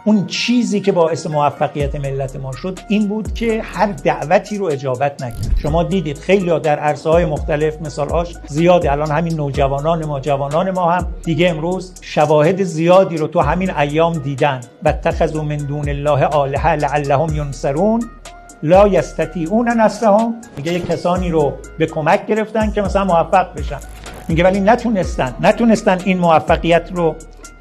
اون چیزی که باعث موفقیت ملت ما شد این بود که هر دعوتی رو اجابت نکرد. شما دیدید خیلی در عرصه‌های مختلف مثال‌هاش زیاده. الان همین نوجوانان ما، جوانان ما هم دیگه امروز شواهد زیادی رو تو همین ایام دیدن. واتخذوا من دون الله آلهة لعلهم ینصرون لا یستطیعون نصرهم. میگه کسانی رو به کمک گرفتن که مثلا موفق بشن. میگه ولی نتونستن این موفقیت رو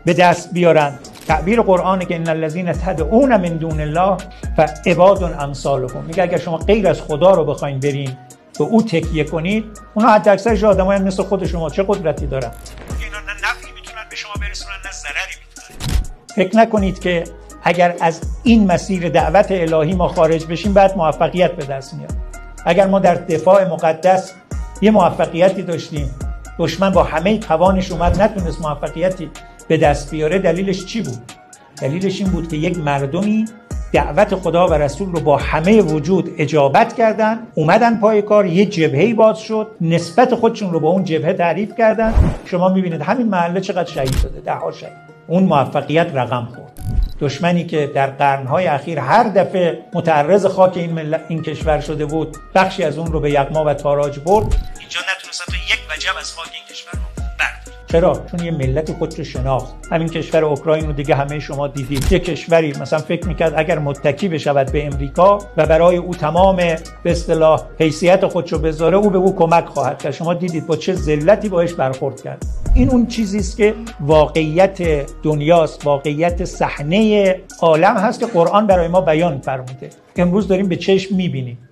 به دست بیارن. تعبیر قرآنه که ان الذین تدعون من دون الله فعباد امثالکم. میگه اگر شما غیر از خدا رو بخواید برین به او تکیه کنید، اونا حداکثرش آدمای مثل خود شما، چه قدرتی دارن؟ اینا نه نفعی میتونن به شما برسونن نه ضرری میتونن. فکر نکنید که اگر از این مسیر دعوت الهی ما خارج بشیم بعد موفقیت به دست میاد. اگر ما در دفاع مقدس یه موفقیتی داشتیم، دشمن با همه توانش اومد نتونست موفقیتی به دست بیاره، دلیلش چی بود؟ دلیلش این بود که یک مردمی دعوت خدا و رسول رو با همه وجود اجابت کردن، اومدن پای کار، یه جبهه‌ای باز شد، نسبت خودشون رو با اون جبهه تعریف کردن. شما میبینید همین محله چقدر شهید شده، ده‌ها شهید. اون موفقیت رقم خورد. دشمنی که در قرن‌های اخیر هر دفعه متعرض خاک این کشور شده بود، بخشی از اون رو به یغما و تاراج برد. اینجا نتونست تا یک وجب از خاک این کشور رو برداره. چرا؟ چون یه ملت خودش رو شناخت. همین کشور اوکراین رو دیگه همه شما دیدید. یه کشوری مثلا فکر می‌کرد اگر متکی بشود به امریکا و برای او تمام به اصطلاح حیثیت خودش رو بذاره، او به او کمک خواهد کرد. شما دیدید با چه ذلتی باهاش برخورد کرد. این اون چیزی است که واقعیت دنیاست، واقعیت صحنه عالم هست که قرآن برای ما بیان فرموده. امروز داریم به چشم می‌بینیم.